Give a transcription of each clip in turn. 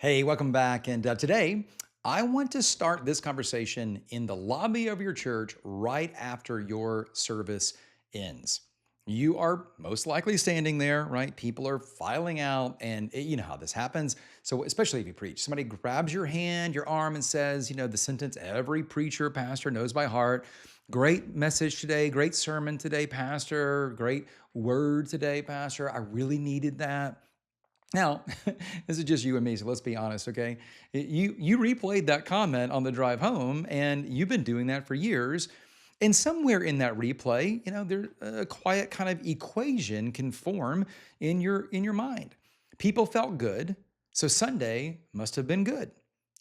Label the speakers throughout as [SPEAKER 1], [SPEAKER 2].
[SPEAKER 1] Hey, welcome back. And today, I want to start this conversation in the lobby of your church right after your service ends. You are most likely standing there, right? People are filing out, and you know how this happens. So, especially if you preach, somebody grabs your hand, your arm, and says, the sentence every preacher, pastor knows by heart. Great message today, great sermon today, pastor, great word today, pastor. I really needed that. Now, this is just you and me, so let's be honest, okay? You replayed that comment on the drive home, and you've been doing that for years. And somewhere in that replay, there a quiet kind of equation can form in your mind. People felt good, so Sunday must have been good.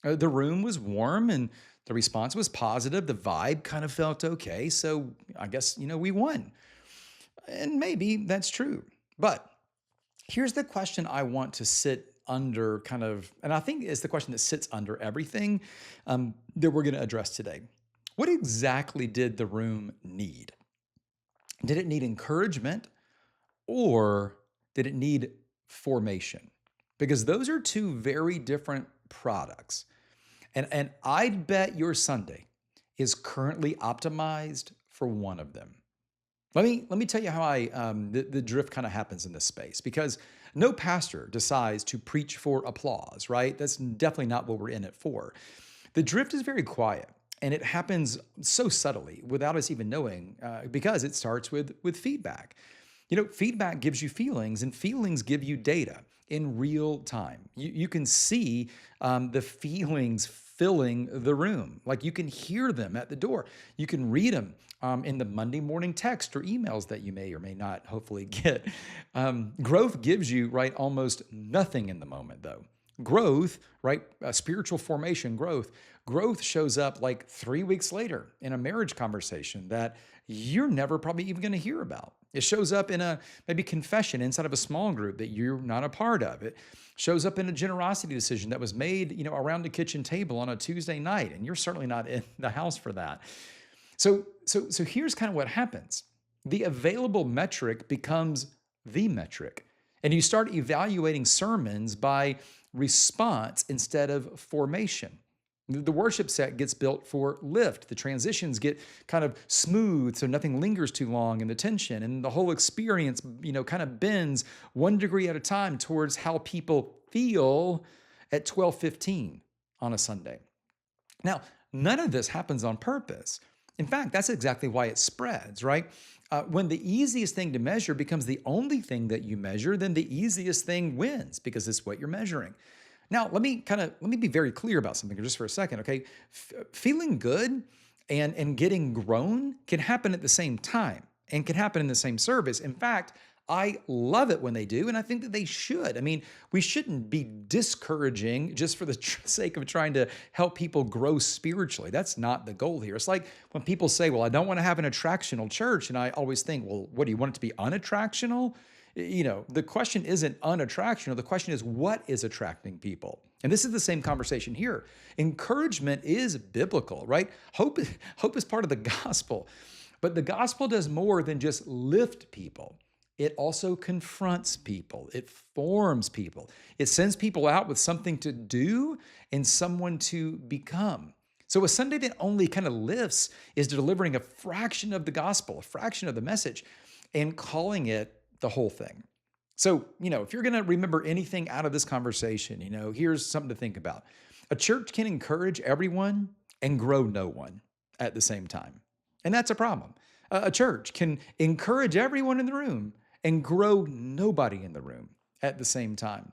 [SPEAKER 1] The room was warm, and the response was positive. The vibe kind of felt okay, so I guess we won. And maybe that's true, but here's the question I want to sit under kind of, and I think it's the question that sits under everything that we're going to address today. What exactly did the room need? Did it need encouragement or did it need formation? Because those are two very different products. And I'd bet your Sunday is currently optimized for one of them. Let me tell you how the drift kind of happens in this space because no pastor decides to preach for applause, right? That's definitely not what we're in it for. The drift is very quiet and it happens so subtly without us even knowing because it starts with feedback. Feedback gives you feelings, and feelings give you data in real time. You can see the feelings filling the room. Like you can hear them at the door. You can read them in the Monday morning text or emails that you may or may not hopefully get. Growth gives you, right, almost nothing in the moment, though. Growth, right, spiritual formation, growth shows up like 3 weeks later in a marriage conversation that you're never probably even going to hear about. It shows up in a maybe confession inside of a small group that you're not a part of. It shows up in a generosity decision that was made, around the kitchen table on a Tuesday night, and you're certainly not in the house for that. So here's kind of what happens. The available metric becomes the metric, and you start evaluating sermons by response instead of formation. The worship set gets built for lift. The transitions get kind of smooth so nothing lingers too long in the tension. And the whole experience, kind of bends 1 degree at a time towards how people feel at 12:15 on a Sunday. Now, none of this happens on purpose. In fact, that's exactly why it spreads, right? When the easiest thing to measure becomes the only thing that you measure, then the easiest thing wins because it's what you're measuring. Now, let me be very clear about something just for a second, okay? Feeling good and getting grown can happen at the same time and can happen in the same service. In fact, I love it when they do, and I think that they should. I mean, we shouldn't be discouraging just for the sake of trying to help people grow spiritually. That's not the goal here. It's like when people say, well, I don't want to have an attractional church. And I always think, well, what do you want it to be unattractional? The question isn't unattractional. The question is, what is attracting people? And this is the same conversation here. Encouragement is biblical, right? Hope is part of the gospel. But the gospel does more than just lift people. It also confronts people. It forms people. It sends people out with something to do and someone to become. So a Sunday that only kind of lifts is delivering a fraction of the gospel, a fraction of the message, and calling it the whole thing. So, if you're going to remember anything out of this conversation, here's something to think about. A church can encourage everyone and grow no one at the same time. And that's a problem. A church can encourage everyone in the room and grow nobody in the room at the same time.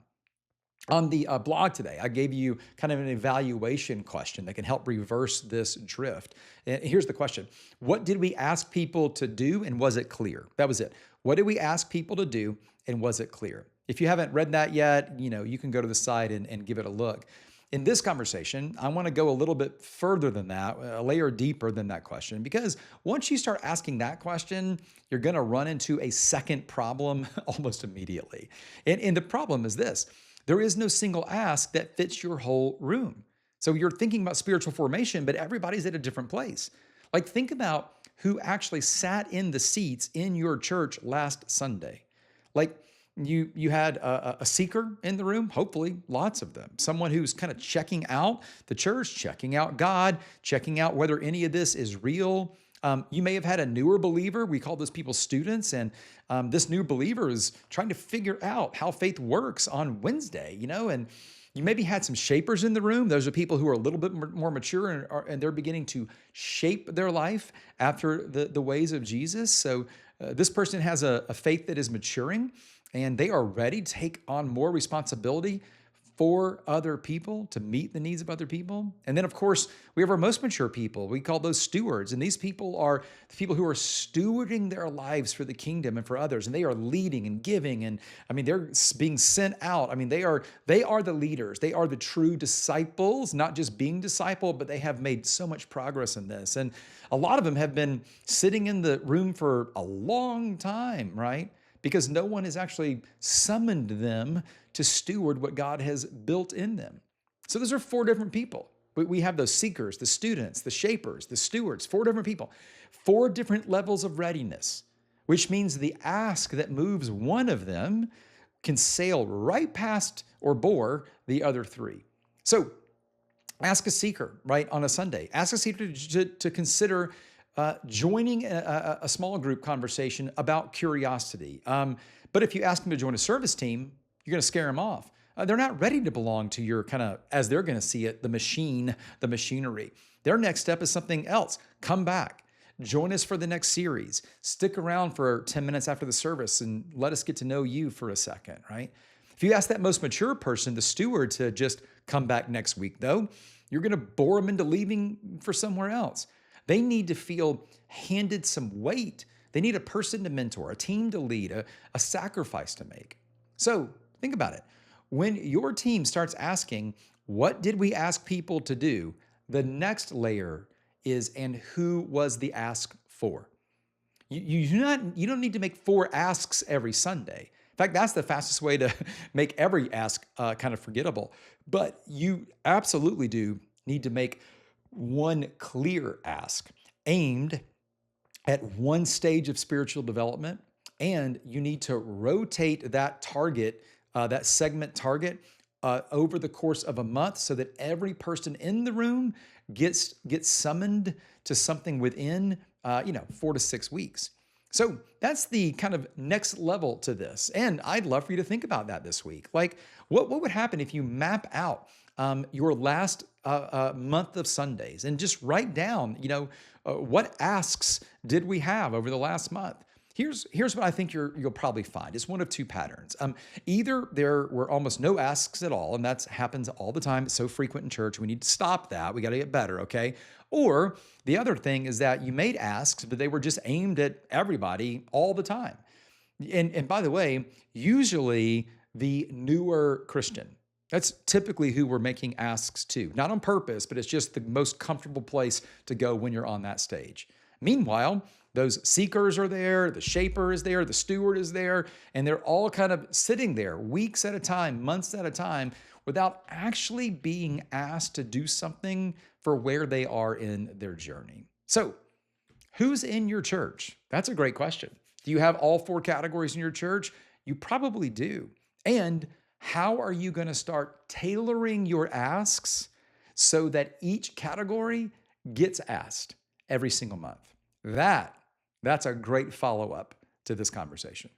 [SPEAKER 1] On the blog today, I gave you kind of an evaluation question that can help reverse this drift. And here's the question. What did we ask people to do and was it clear? That was it. What did we ask people to do and was it clear? If you haven't read that yet, you can go to the site and give it a look. In this conversation, I want to go a little bit further than that, a layer deeper than that question, because once you start asking that question, you're going to run into a second problem almost immediately. And the problem is this. There is no single ask that fits your whole room. So you're thinking about spiritual formation, but everybody's at a different place. Like think about who actually sat in the seats in your church last Sunday. Like You had a seeker in the room, hopefully lots of them. Someone who's kind of checking out the church, checking out God, checking out whether any of this is real. You may have had a newer believer. We call those people students, and this new believer is trying to figure out how faith works on Wednesday. And you maybe had some shapers in the room. Those are people who are a little bit more mature, and they're beginning to shape their life after the ways of Jesus. So this person has a faith that is maturing, and they are ready to take on more responsibility for other people, to meet the needs of other people. And then, of course, we have our most mature people. We call those stewards. And these people are the people who are stewarding their lives for the kingdom and for others. And they are leading and giving. And I mean, they're being sent out. I mean, they are the leaders. They are the true disciples, not just being discipled, but they have made so much progress in this. And a lot of them have been sitting in the room for a long time, right? Because no one has actually summoned them to steward what God has built in them. So those are four different people. We have those seekers, the students, the shapers, the stewards, four different people, four different levels of readiness, which means the ask that moves one of them can sail right past or bore the other three. So ask a seeker, right, on a Sunday. Ask a seeker to consider joining a small group conversation about curiosity. But if you ask them to join a service team, you're going to scare them off. They're not ready to belong to your kind of, as they're going to see it, the machinery. Their next step is something else. Come back. Join us for the next series. Stick around for 10 minutes after the service and let us get to know you for a second, right? If you ask that most mature person, the steward, to just come back next week, though, you're going to bore them into leaving for somewhere else. They need to feel handed some weight. They need a person to mentor, a team to lead, a sacrifice to make. So think about it. When your team starts asking, what did we ask people to do? The next layer is, and who was the ask for? You don't need to make four asks every Sunday. In fact, that's the fastest way to make every ask kind of forgettable. But you absolutely do need to make one clear ask aimed at one stage of spiritual development, and you need to rotate that target, that segment target, over the course of a month so that every person in the room gets summoned to something within 4 to 6 weeks. So that's the kind of next level to this. And I'd love for you to think about that this week. Like, what would happen if you map out your last month of Sundays and just write down, what asks did we have over the last month? Here's what I think you'll probably find. It's one of two patterns. Either there were almost no asks at all, and that happens all the time. It's so frequent in church. We need to stop that. We got to get better, okay? Or the other thing is that you made asks, but they were just aimed at everybody all the time. And by the way, usually the newer Christian. That's typically who we're making asks to, not on purpose, but it's just the most comfortable place to go when you're on that stage. Meanwhile, those seekers are there, the shaper is there, the steward is there, and they're all kind of sitting there weeks at a time, months at a time, without actually being asked to do something for where they are in their journey. So, who's in your church? That's a great question. Do you have all four categories in your church? You probably do. And how are you going to start tailoring your asks so that each category gets asked every single month? That's a great follow-up to this conversation.